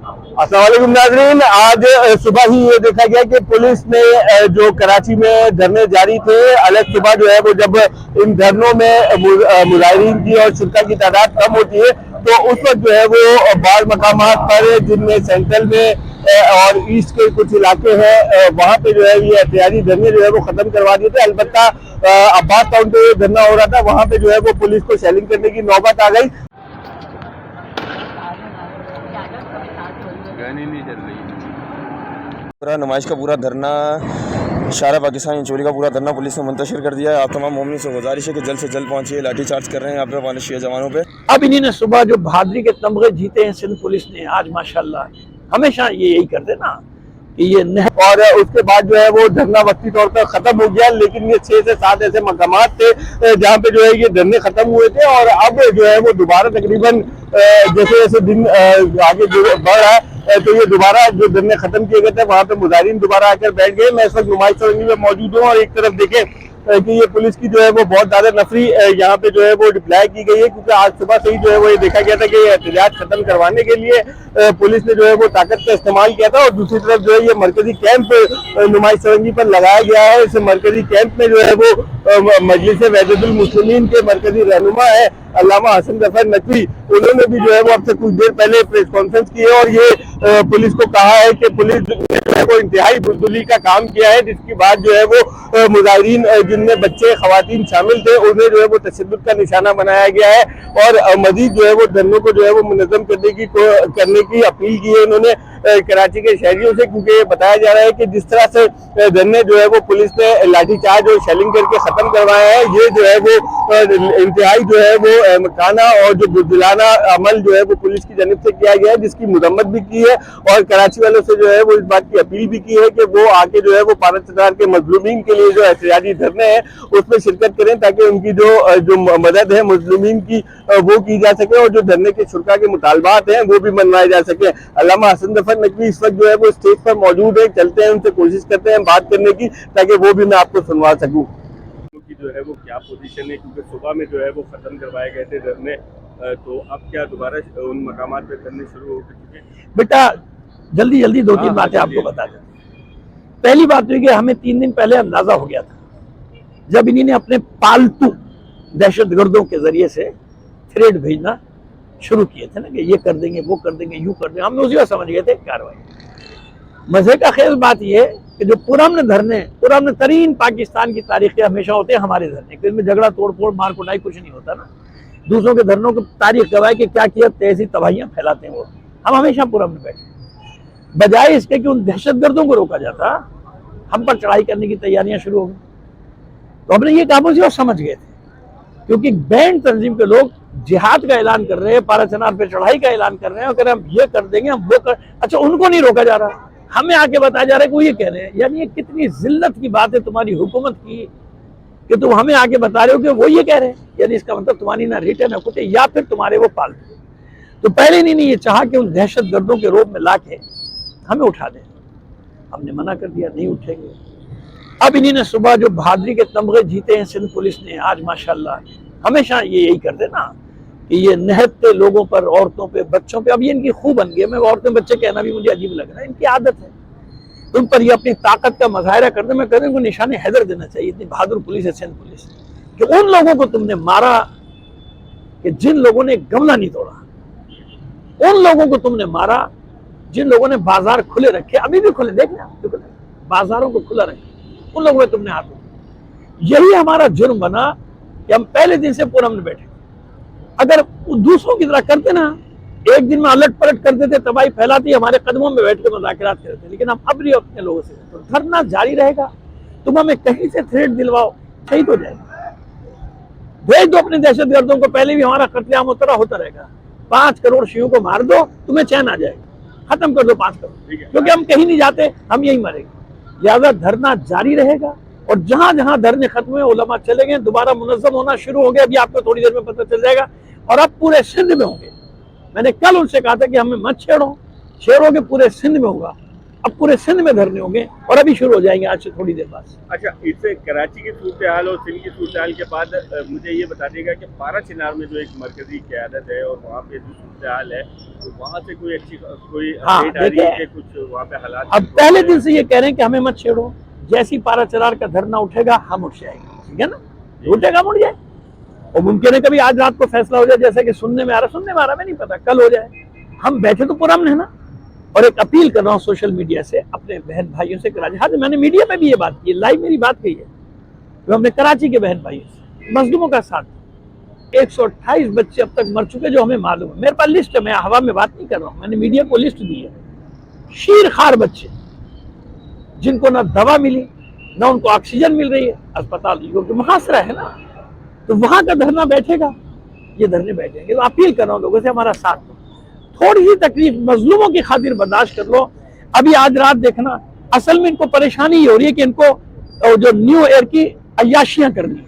अस्सलाम वालेकुम नाज़रीन। आज सुबह ही ये देखा गया कि पुलिस ने जो कराची में धरने जारी थे, अलग सुबह जो है वो जब इन धरनों में मुजाहिरीन की और शुरा की तादाद कम होती है तो उस वक्त जो है वो बाज़ मकामात पर जिनमें सेंट्रल में और ईस्ट के कुछ इलाके हैं वहाँ पे जो है ये एहतियाती धरने जो है वो खत्म करवा दिए थे। अलबत्ता अब्बास टाउन पे धरना हो रहा था, वहाँ पे जो है वो पुलिस को शेलिंग करने की नौबत आ गई। नहीं चल रही पूरा नुमाइश का पूरा धरना इशारा पाकिस्तान चोरी का पूरा धरना पुलिस ने मुंतशिर कर दिया है। आप तमाम मोमिन से गुजारिश है कि जल्द से जल्द पहुंचिए। लाठी चार्ज कर रहे हैं यहाँ पे वानशिया जवानों पे। अब इन्हीं ने सुबह जो बहादुरी के तमगे जीते हैं सिंध पुलिस ने आज माशाल्लाह, हमेशा ये यही करते ना कि ये और उसके बाद जो है वो धरना वक्ती तौर पर खत्म हो गया, लेकिन ये 6 से 7 ऐसे मकामात थे जहाँ पे जो है ये धरने खत्म हुए थे और अब जो है वो दोबारा तकरीबन जैसे जैसे दिन आगे बढ़ रहा है तो ये दोबारा जो धरने खत्म किए गए थे वहाँ पे मुजाहिरीन दोबारा आकर बैठ गए। मैं इस वक्त नुमाइश सरंगी में मौजूद हूँ और एक तरफ देखें कि ये पुलिस की जो है वो बहुत ज्यादा नफरी यहाँ पे जो है वो डिप्लाई की गई है, क्योंकि आज सुबह से ही जो है वो ये देखा गया था कि एहतजाज खत्म करवाने के लिए पुलिस ने जो है वो ताकत का इस्तेमाल किया था। और दूसरी तरफ जो है ये मरकजी कैंप नुमाइश सरंगी पर लगाया गया है। इस मरकजी कैंप में जो है वो मजलिस वहदतुल मुस्लिमीन के मरकजी रहनुमा है अल्लामा हसन जफर नकवी, उन्होंने भी जो है वो अब से कुछ देर पहले प्रेस कॉन्फ्रेंस की है और ये पुलिस को कहा है कि पुलिस ने वो इंतहाई बुज़दिली का काम किया है, जिसकी बाद जो है वो मुजाहिरीन जिनमें बच्चे खवातीन शामिल थे उन्हें जो है वो तशद्दुद का निशाना बनाया गया है और मजीद जो है वो धरनों को जो है वो मुनज़्ज़म करने की अपील की है उन्होंने कराची के शहरियों से, क्योंकि ये बताया जा रहा है कि जिस तरह से धरने जो है वो पुलिस ने लाठीचार्ज और शेलिंग करके खत्म करवाया है, ये जो है वो इंतहाई जो है वो मकाना और जो बुज़दिलाना अमल जो है वो पुलिस की जानिब से किया गया है, जिसकी मजम्मत भी की है और कराची वालों से जो है वो इस बात की अपील भी की है कि वो आके जो है वो भारत सरकार के मजलूमीन के लिए जो एहतजाजी धरने हैं उसमें शिरकत करें ताकि उनकी जो मदद है मजलूमीन की वो की जा सके और जो धरने के शुरा के मुतालबात हैं वो भी मनवाए जा सके। अल्लामा हसन जफर नकवी इस वक्त जो है वो स्टेज पर मौजूद है, चलते हैं उनसे कोशिश करते हैं बात करने की ताकि वो भी मैं आपको सुनवा सकूं की जो है वो क्या पोजीशन है, क्योंकि सुबह में जो है वो खत्म करवाए गए थे धरने, तो अब क्या दोबारा उन मकामात पे धरने शुरू हो चुके? बेटा जल्दी जल्दी 2-3 बातें आपको बता दें। पहली बात हुई कि हमें 3 दिन पहले अंदाजा हो गया था जब इन्हीं ने अपने पालतू दहशतगर्दों के जरिए से थ्रेड भेजना शुरू किए थे ना कि ये कर देंगे वो कर देंगे यूं कर देंगे, हमने उसी वक्त समझ गए थे कार्रवाई। मजे का खेल बात यह कि जो पुराने तरीन पाकिस्तान की तारीख के हमेशा होते हैं हमारे धरने, क्योंकि इनमें झगड़ा तोड़ फोड़ मार कुटाई कुछ नहीं होता ना। दूसरों के धरनों की तारीख गवाह कि क्या किया तैसी तबाहियां फैलाते हैं वो। हम हमेशा पुरम में बैठे बजाय इसके कि उन दहशतगर्दों को रोका जाता, हम पर चढ़ाई करने की तैयारियां शुरू हो गई। तो हमने ये काबू से समझ गए थे, क्योंकि बैंड तंजीम के लोग जिहाद का ऐलान कर रहे हैं, पारा चनार पे चढ़ाई का ऐलान कर रहे हैं और कह रहे हैं हम ये कर देंगे हम वो कर। अच्छा, उनको नहीं रोका जा रहा, हमें आके बताया जा रहा है कि वो ये कह रहे हैं। यानी ये कितनी जिल्लत की बात है तुम्हारी हुकूमत की कि तुम हमें आके बता रहे हो कि वो ये कह रहे हैं। यानी इसका मतलब तुम्हारी ना रिटर्न है कुछ या फिर तुम्हारे वो पालतू। तो पहले नहीं ये चाहा कि उन दहशतगर्दों के रूप में ला के हमें उठा दें, हमने मना कर दिया नहीं उठेंगे। अब इन्हीं ने सुबह जो बहादुरी के तमगे जीते हैं सिंध पुलिस ने आज माशाल्लाह, हमेशा ये यही करते ना कि ये निहत्ते लोगों पर, औरतों पे, बच्चों पे, अब ये इनकी खूब बन गई है। मैं औरतें बच्चे कहना भी मुझे अजीब लग रहा है, इनकी आदत है। उन पर ये अपनी ताकत का मुजाहिरा करते, मैं कहते उनको निशाने हैदर देना चाहिए। इतनी बहादुर पुलिस है सिंध पुलिस कि उन लोगों को तुमने मारा कि जिन लोगों ने गमला नहीं तोड़ा, उन लोगों को तुमने मारा जिन लोगों ने बाजार खुले रखे, अभी भी खुले, देखना बाजारों को खुला रखे, उन लोगों में तुमने हाथ। यही हमारा जुर्म बना कि हम पहले दिन से पूरम में बैठे। अगर दूसरों की तरह करते ना, एक दिन में अलट पलट करते थे, तबाही फैलाती, हमारे कदमों में बैठ के मुज़ाकरात करते, लेकिन हम अब भी अपने लोगों से तो धरना जारी रहेगा। तुम हमें कहीं से थ्रेड दिलवाओ, शहीद हो जाएगा, भेज दो अपने दहशतगर्दों को, पहले भी हमारा कत्लेआम होता रहेगा। 5 करोड़ शियों को मार दो, तुम्हें चैन आ जाएगा, खत्म कर दो 5 करोड़, क्योंकि हम कहीं नहीं जाते, हम यही मरेंगे। लिहाजा धरना जारी रहेगा और जहां जहां धरने खत्म हुए उलमा चले गए, दोबारा मुनज़्ज़म होना शुरू हो गया। अभी आपको थोड़ी देर में पता चल जाएगा और अब पूरे सिंध में होंगे। मैंने कल उनसे कहा था कि हमें मत छेड़ो, शेरों के पूरे सिंध में होगा। اب پورے سندھ میں دھرنے ہوں گے اور ابھی شروع ہو جائیں گے آج سے تھوڑی دیر بعد. اچھا، اس سے کراچی کی صورتحال اور سندھ کی صورتحال کے بعد مجھے یہ بتا دیے گا کہ پارا چنار میں جو ایک مرکزی قیادت ہے اور وہاں پہ جو صورتحال ہے تو وہاں سے کوئی اچھی کوئی اپڈیٹ آ رہی ہے کہ کچھ وہاں پہ حالات؟ اب پہلے دن سے یہ کہہ رہے ہیں کہ ہمیں مت چھیڑو، جیسی پارا چنار کا دھرنا اٹھے گا ہم اٹھ جائیں گے، ٹھیک ہے نا، اٹھے گا ہم اٹھ جائیں. اور ممکن ہے کبھی آج رات کو فیصلہ ہو جائے جیسا کہ سننے میں آ رہا میں نہیں پتا، کل ہو جائے. ہم بیٹھے تو پرامن ہے نا. اور ایک اپیل کر رہا ہوں سوشل میڈیا سے اپنے بہن بھائیوں سے کراچی، ہاں میں نے میڈیا پہ بھی یہ بات کی ہے، لائیو میری بات کہی ہے، میں اپنے کراچی کے بہن بھائیوں سے مظلوموں کا ساتھ. 128 بچے اب تک مر چکے جو ہمیں معلوم ہے، میرے پاس لسٹ ہے، میں ہوا میں بات نہیں کر رہا ہوں، میں نے میڈیا کو لسٹ دی ہے. شیر خار بچے جن کو نہ دوا ملی نہ ان کو آکسیجن مل رہی ہے اسپتال، کیونکہ محاصرہ ہے نا، تو وہاں کا دھرنا بیٹھے گا، یہ دھرنے بیٹھیں گے. تو اپیل کر رہا ہوں لوگوں سے ہمارا ساتھ دو، تھوڑی سی تکلیف مظلوموں کی خاطر برداشت کر لو. ابھی آج رات دیکھنا، اصل میں ان کو پریشانی یہ ہو رہی ہے کہ ان کو جو نیو ایئر کی عیاشیاں کرنی،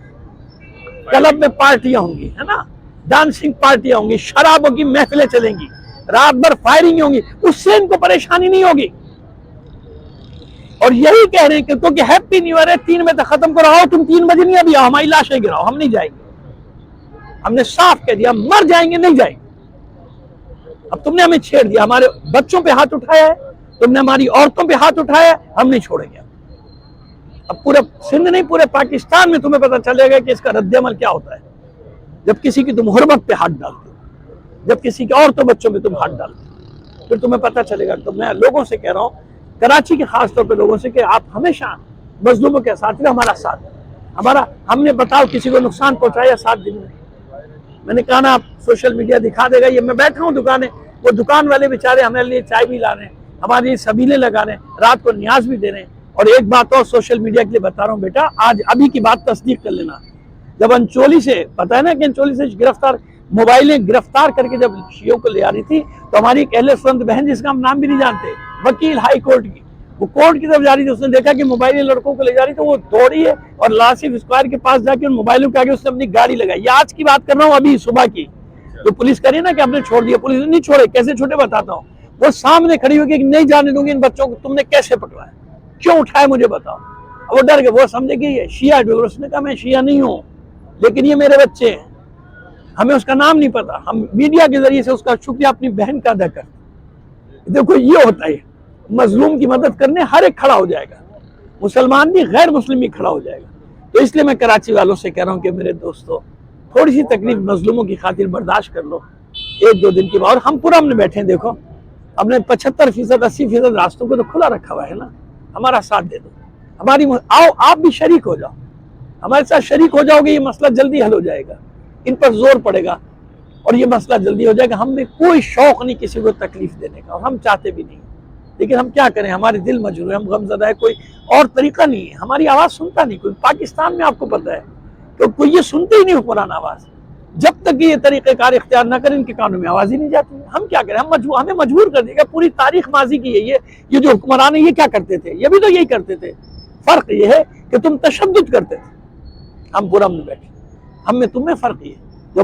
کلب میں پارٹیاں ہوں گی، ہے نا، ڈانسنگ پارٹیاں ہوں گی، شرابوں کی محفلیں چلیں گی، رات بھر فائرنگ ہوں گی، اس سے ان کو پریشانی نہیں ہوگی. اور یہی کہہ رہے ہیں کہ کیونکہ ہیپی نیو ایئر ہے 3 بجے تک ختم کرو، آؤ تم 3 بجے نہیں ابھی آؤ، ہماری لاشیں گراؤ، ہم نہیں جائیں گے. ہم نے صاف کہہ دیا مر جائیں گے نہیں جائیں گے. اب تم نے ہمیں چھیڑ دیا، ہمارے بچوں پہ ہاتھ اٹھایا ہے، تم نے ہماری عورتوں پہ ہاتھ اٹھایا ہے، ہم نہیں چھوڑیں گے. اب پورے سندھ نہیں پورے پاکستان میں تمہیں پتہ چلے گا کہ اس کا رد عمل کیا ہوتا ہے جب کسی کی تم حرمت پہ ہاتھ ڈالتے ہو، جب کسی کے عورتوں بچوں پہ تم ہاتھ ڈالتے ہو، پھر تمہیں پتہ چلے گا. تو میں لوگوں سے کہہ رہا ہوں، کراچی کے خاص طور پہ لوگوں سے، کہ آپ ہمیشہ مظلوموں کے ساتھ رہے، ہمارا ساتھ ہمارا. ہم نے بتاؤ کسی کو نقصان پہنچایا 7 دن میں نے کہا نا آپ سوشل میڈیا دکھا دے گا. یہ میں بیٹھا ہوں دکانیں، وہ دکان والے بیچارے ہمارے لیے چائے بھی لا رہے ہیں، ہمارے لیے سبیلے لگا رہے ہیں، رات کو نیاز بھی دے رہے ہیں. اور ایک بات اور سوشل میڈیا کے لیے بتا رہا ہوں بیٹا، آج ابھی کی بات تصدیق کر لینا، جب انچولی سے پتہ ہے نا کہ انچولی سے موبائلیں گرفتار کر کے جب شیعوں کو لے آ رہی تھی، تو ہماری ایک اہل سنت بہن جس کا ہم نام بھی نہیں جانتے، وکیل ہائی کورٹ کی، وہ کورٹ کی طرف جا رہی تھی، اس نے دیکھا کہ موبائلیں لڑکوں کو لے جا رہی، تو وہ دوڑی ہے اور لاسف اسکوائر کے پاس جا کے ان موبائلوں کے آگے اس نے اپنی گاڑی لگائی. یہ آج کی بات کر رہا ہوں، ابھی صبح کی. تو پولیس کری نا کہ ہم نے چھوڑ دیا، پولیس نے نہیں چھوڑے. کیسے چھوٹے بتاتا ہوں، وہ سامنے کھڑی ہوگی کہ نہیں جانے دوں گی ان بچوں کو، تم نے کیسے پکڑا ہے، کیوں اٹھایا مجھے بتاؤ. وہ ڈر گئے، وہ سمجھے کہ یہ شیعہ ہے. اس نے کہا میں شیعہ نہیں ہوں لیکن یہ میرے بچے ہیں، ہمیں اس کا نام نہیں پتا، ہم میڈیا کے ذریعے سے اس کا شکریہ اپنی بہن کا ادا کرتے. دیکھو یہ ہوتا ہے، مظلوم کی مدد کرنے ہر ایک کھڑا ہو جائے گا، مسلمان بھی غیر مسلم بھی کھڑا ہو جائے گا. تو اس لیے میں کراچی والوں سے کہہ رہا ہوں کہ میرے دوستو، تھوڑی سی تکلیف مظلوموں کی خاطر برداشت کر لو 1-2 دن کے بعد. اور ہم پورا میں بیٹھے ہیں، دیکھو ہم نے 75% 80% راستوں کو تو کھلا رکھا ہوا ہے نا. ہمارا ساتھ دے دو، ہماری آؤ آپ بھی شریک ہو جاؤ، ہمارے ساتھ شریک ہو جاؤ گے، یہ مسئلہ جلدی حل ہو جائے گا. ان پر زور پڑے گا اور یہ مسئلہ جلدی ہو جائے گا. ہم میں کوئی شوق نہیں کسی کو تکلیف دینے کا، اور ہم چاہتے بھی نہیں، لیکن ہم کیا کریں، ہمارے دل مجبور ہے، ہم غم زدہ ہے، کوئی اور طریقہ نہیں ہے. ہماری آواز سنتا نہیں کوئی. پاکستان میں آپ کو پتہ ہے کہ کوئی یہ سنتے ہی نہیں حکمران آواز. جب تک یہ طریقہ کار اختیار نہ کریں ان کے کانوں میں آواز ہی نہیں جاتی. ہم کیا کریں، ہمیں مجبور کر دے گا. پوری تاریخ ماضی کی ہے یہ جو حکمران ہیں یہ کیا کرتے تھے، یہ بھی تو یہی کرتے تھے. فرق یہ ہے کہ تم تشدد کرتے تھے، ہم پورا میں بیٹھے، ہم میں تم میں فرق یہ ہے.